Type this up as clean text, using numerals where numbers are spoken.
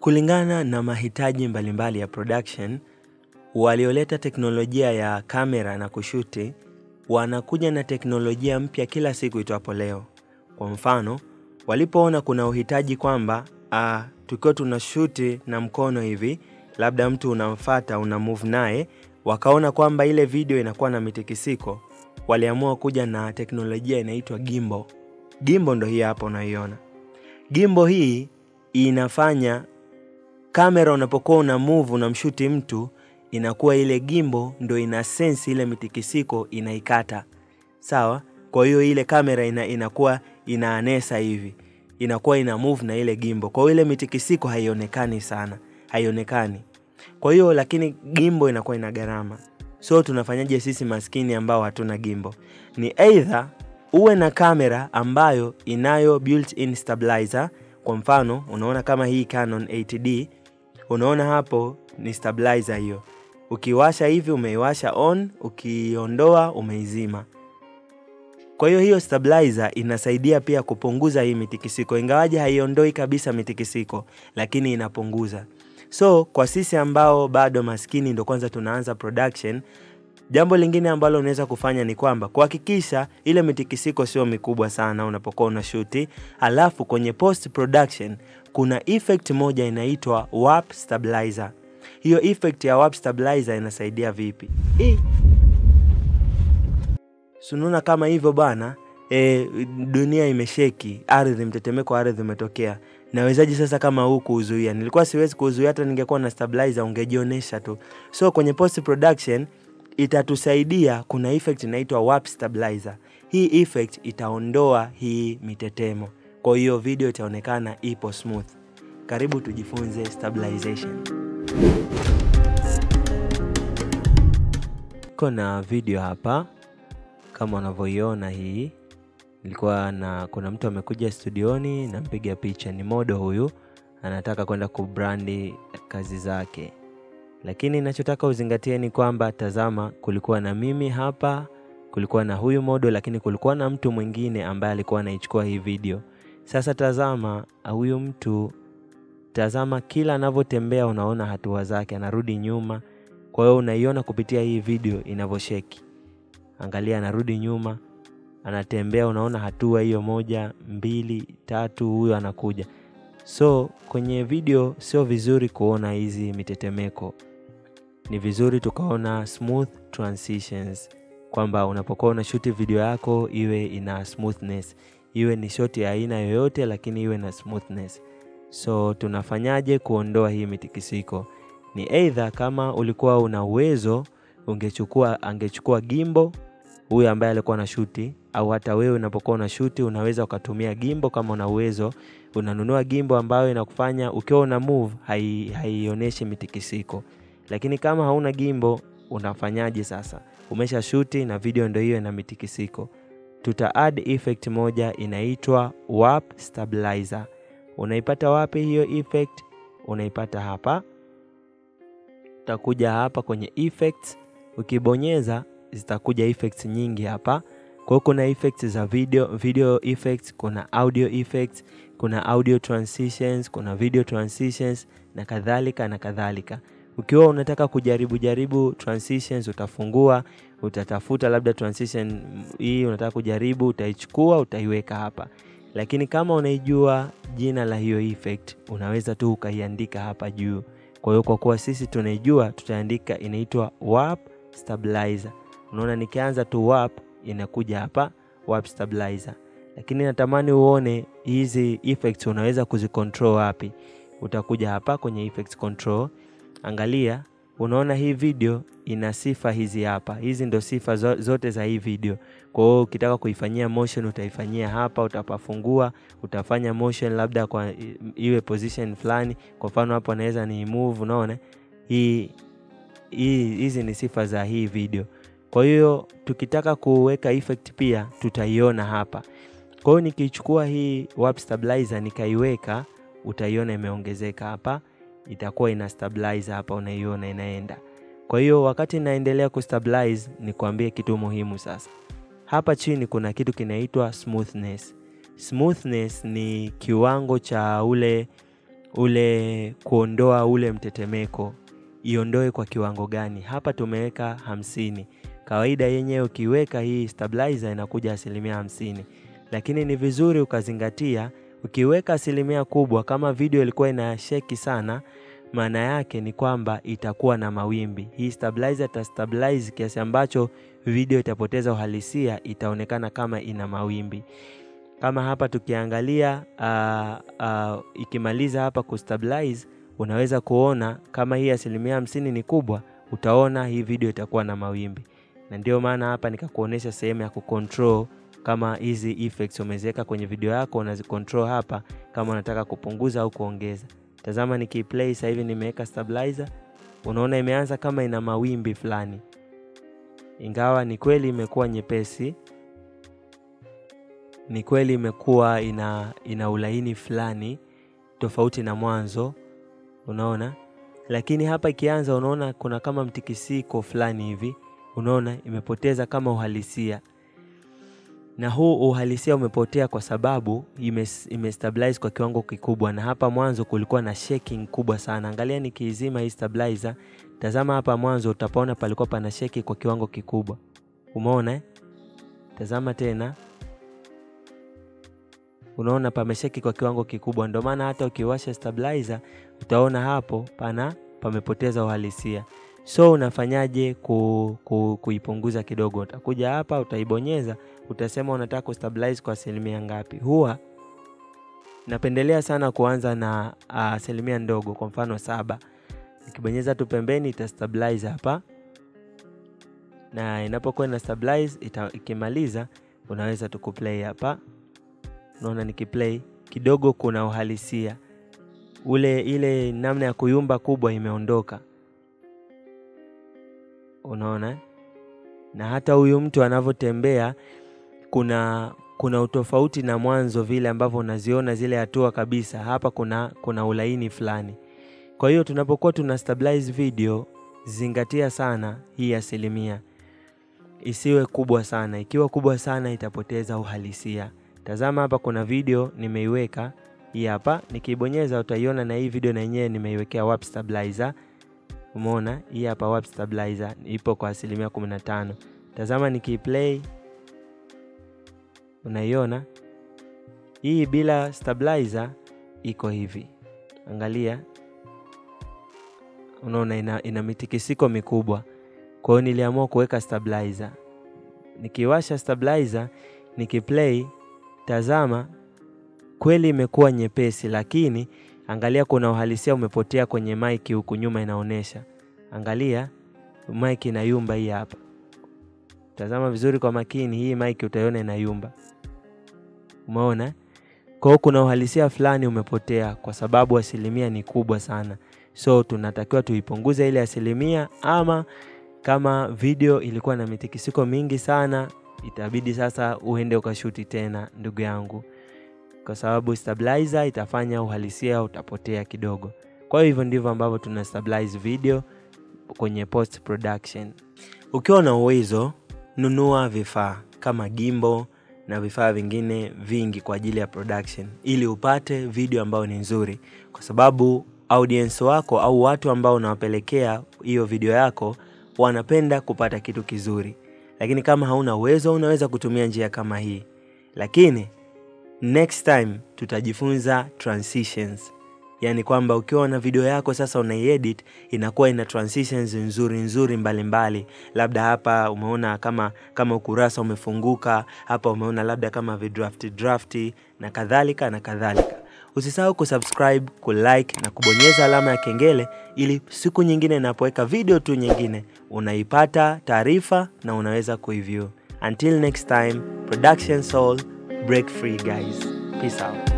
Kulingana na mahitaji mbalimbali ya production, walioleta teknolojia ya kamera na kushuti wanakuja na teknolojia mpya kila siku itwapo leo. Kwa mfano, walipoona kuna uhitaji kwamba tukiwa tunashuti na mkono hivi, labda mtu unamfuata unamove naye, wakaona kwamba ile video inakuwa na mitikisiko, waliamua kuja na teknolojia inaitwa gimbal. Gimbal ndo hii hapa unaiona. Gimbal hii inafanya kamera unapokuwa una move unamshuti mtu, inakuwa ile gimbal ndo ina sense ile mitikisiko, inaikata. Sawa? Kwa hiyo ile kamera inakuwa inaanesa hivi. Inakuwa ina move na ile gimbal. Kwa hiyo ile mitikisiko haionekani sana. Haionekani. Kwa hiyo lakini gimbal inakuwa ina gharama. So tunafanyaje sisi maskini ambao hatuna gimbal? Ni either uwe na kamera ambayo inayo built-in stabilizer. Kwa mfano, unaona kama hii Canon 8D, unaona hapo ni stabilizer hiyo. Ukiwasha hivi umeiwasha on, ukiondoa umeizima. Kwa hiyo stabilizer inasaidia pia kupunguza hii mitikisiko. Ingawaje haiondoi kabisa mitikisiko, lakini inapunguza. So kwa sisi ambao bado maskini ndo kwanza tunaanza production, jambo lingine ambalo unaweza kufanya ni kwamba kuhakikisha ile mitikisiko sio mikubwa sana unapokuwa unashuti. Alafu kwenye post production kuna effect moja inaitwa warp stabilizer. Hiyo effect ya warp stabilizer inasaidia vipi? Sununa kama hivyo bana, dunia imesheki, ardhi, mtetemeko wa ardhi umetokea. Nawezaje sasa kama huku kuzuia? Nilikuwa siwezi kuzuia, hata ningekuwa na stabilizer ungejionesha tu. So kwenye post production itatusaidia, kuna effect inaitwa warp stabilizer. Hii effect itaondoa hii mitetemo. Kwa hiyo video itaonekana ipo smooth. Karibu tujifunze stabilization. Kuna video hapa kama unavyoiona hii. Kuna mtu amekuja studioni na mpiga picha, ni model huyu, anataka kwenda kubrandi kazi zake. Lakini ninachotaka uzingatie ni kwamba tazama, kulikuwa na mimi hapa, kulikuwa na huyu model, lakini kulikuwa na mtu mwingine ambaye alikuwa anaichukua hii video. Sasa tazama huyu mtu, tazama kila anavyotembea unaona hatua zake, anarudi nyuma. Kwa hiyo unaiona kupitia hii video inavyosheki. Angalia, anarudi nyuma, anatembea, unaona hatua hiyo 1, 2, 3, huyo anakuja. So kwenye video sio vizuri kuona hizi mitetemeko. Ni vizuri tukaona smooth transitions, kwamba unapokuwa unashuti video yako iwe ina smoothness, iwe ni shot ya aina yoyote lakini iwe na smoothness. So tunafanyaje kuondoa hii mitikisiko? Ni either kama ulikuwa una uwezo angechukua gimbal huyu ambaye alikuwa anashuti, au hata wewe unapokuwa unashuti unaweza ukatumia gimbal kama una uwezo. Unanunua gimbal ambayo inakufanya ukiwa una move haionyeshi mitikisiko. Lakini kama hauna gimbal unafanyaje sasa? Umesha shuti na video ndio hiyo ina mitikisiko. Tuta add effect moja inaitwa warp stabilizer. Unaipata wapi hiyo effect? Unaipata hapa. Utakuja hapa kwenye effects, ukibonyeza zitakuja effects nyingi hapa. Kwa hiyo kuna effects za video effects, kuna audio effects, kuna audio transitions, kuna video transitions na kadhalika na kadhalika. Ukiwa unataka kujaribu transitions, utafungua, utatafuta labda transition hii unataka kujaribu, utaichukua, utaiweka hapa. Lakini kama unaijua jina la hiyo effect, unaweza tu ukaiandika hapa juu. Kwa hiyo kwa kuwa sisi tunaijua, tutaandika inaitwa warp stabilizer. Unaona nikianza tu warp inakuja hapa warp stabilizer. Lakini natamani uone hizi effects unaweza kuzicontrol wapi. Utakuja hapa kwenye effects control. Angalia, unaona hii video ina sifa hizi hapa. Hizi ndo sifa zote za hii video. Kwa hiyo ukitaka kuifanyia motion utaifanyia hapa, utapafungua, utafanya motion labda kwa iwe position fulani. Kwa mfano hapo naweza ni move, unaona? Hizi ni sifa za hii video. Kwa hiyo tukitaka kuweka effect pia tutaiona hapa. Kwa hiyo nikichukua hii warp stabilizer nikaiweka, utaiona imeongezeka hapa. Itakuwa ina stabilize hapa, unaiona inaenda. Kwa hiyo wakati naendelea kustabilize, nikwambie kitu muhimu sasa. Hapa chini kuna kitu kinaitwa smoothness. Smoothness ni kiwango cha ule kuondoa ule mtetemeko iondoe kwa kiwango gani. Hapa tumeweka 50. Kawaida yenyewe ukiweka hii stabilizer inakuja 50%. Lakini ni vizuri ukazingatia ukiweka 100% kubwa, kama video ilikuwa inasheki sana, maana yake ni kwamba itakuwa na mawimbi. Hii stabilizer itastabilize kiasi ambacho video itapoteza uhalisia, itaonekana kama ina mawimbi. Kama hapa tukiangalia ikimaliza hapa kustabilize, unaweza kuona kama hii 50% ni kubwa, utaona hii video itakuwa na mawimbi. Na ndio maana hapa nikakuonesha sehemu ya kucontrol. Kama hizi effects umeziweka kwenye video yako, unazicontrol hapa kama unataka kupunguza au kuongeza. Tazama nikiplay sasa hivi nimeweka stabilizer, unaona imeanza kama ina mawimbi fulani. Ingawa ni kweli imekuwa nyepesi, ni kweli imekuwa ina ulaini fulani tofauti na mwanzo, unaona. Lakini hapa ikianza unaona kuna kama mtikisiko fulani hivi, unaona imepoteza kama uhalisia. Na huu uhalisia umepotea kwa sababu imestabilize kwa kiwango kikubwa, na hapa mwanzo kulikuwa na shaking kubwa sana. Angalia nikiizima hii stabilizer, tazama hapa mwanzo utapaona palikuwa pana shake kwa kiwango kikubwa. Umeona Tazama tena. Unaona pamesheki kwa kiwango kikubwa. Ndio maana hata ukiwasha stabilizer utaona hapo pamepoteza uhalisia. So unafanyaje kuipunguza kidogo? Utakuja hapa, utaibonyeza, utasema unataka kustabilize kwa 1% ngapi. Huwa napendelea sana kuanza na 1% ndogo, kwa mfano 7. Nikibonyeza tu pembeni itastabilize hapa. Na inapokuwa ina stabilize ikimaliza unaweza tukuplay hapa. Unaona nikiplay kidogo kuna uhalisia. Ile namna ya kuyumba kubwa imeondoka. Unaona? Na hata huyu mtu anavotembea kuna utofauti na mwanzo vile ambavyo unaziona zile hatua kabisa. Hapa kuna ulaini fulani. Kwa hiyo tunapokuwa tuna stabilize video, zingatia sana hii 1%. Isiwe kubwa sana. Ikiwa kubwa sana itapoteza uhalisia. Tazama hapa kuna video nimeiweka hii hapa, nikibonyeza utaiona, na hii video na yenyewe nimeiwekea warp stabilizer. Umeona hii hapa warp stabilizer ipo kwa 15%. Tazama nikiplay, unaiona hii bila stabilizer iko hivi. Angalia, unaona ina mitikisiko mikubwa. Kwa hiyo niliamua kuweka stabilizer. Nikiwasha stabilizer, nikiplay, tazama kweli imekuwa nyepesi, lakini angalia kuna uhalisia umepotea kwenye mic huku nyuma inaonesha. Angalia mic inayumba hii hapa. Tazama vizuri kwa makini, hii mic utaiona inayumba. Umeona? Kwa hiyo kuna uhalisia fulani umepotea kwa sababu 1% ni kubwa sana. So tunatakiwa tuipunguze ile 1%, ama kama video ilikuwa na mitikisiko mingi sana, itabidi sasa uende ukashuti tena ndugu yangu, kwa sababu stabilizer itafanya uhalisia utapotea kidogo. Kwa hivyo ndivyo ambavyo tuna stabilize video kwenye post production. Ukiwa na uwezo, nunua vifaa kama gimbal na vifaa vingine vingi kwa ajili ya production, ili upate video ambayo ni nzuri, kwa sababu audience wako au watu ambao unawapelekea hiyo video yako wanapenda kupata kitu kizuri. Lakini kama hauna uwezo, unaweza kutumia njia kama hii. Lakini next time tutajifunza transitions. Yani kwamba ukiwa na video yako sasa unaiedit, inakuwa ina transitions nzuri mbalimbali. Labda hapa umeona kama ukurasa umefunguka, hapa umeona labda kama drafti na kadhalika na kadhalika. Usisahau kusubscribe, kulike na kubonyeza alama ya kengele, ili siku nyingine ninapoweka video tu nyingine unaipata taarifa na unaweza kuiview. Until next time, Production Soul, break free guys. Peace out.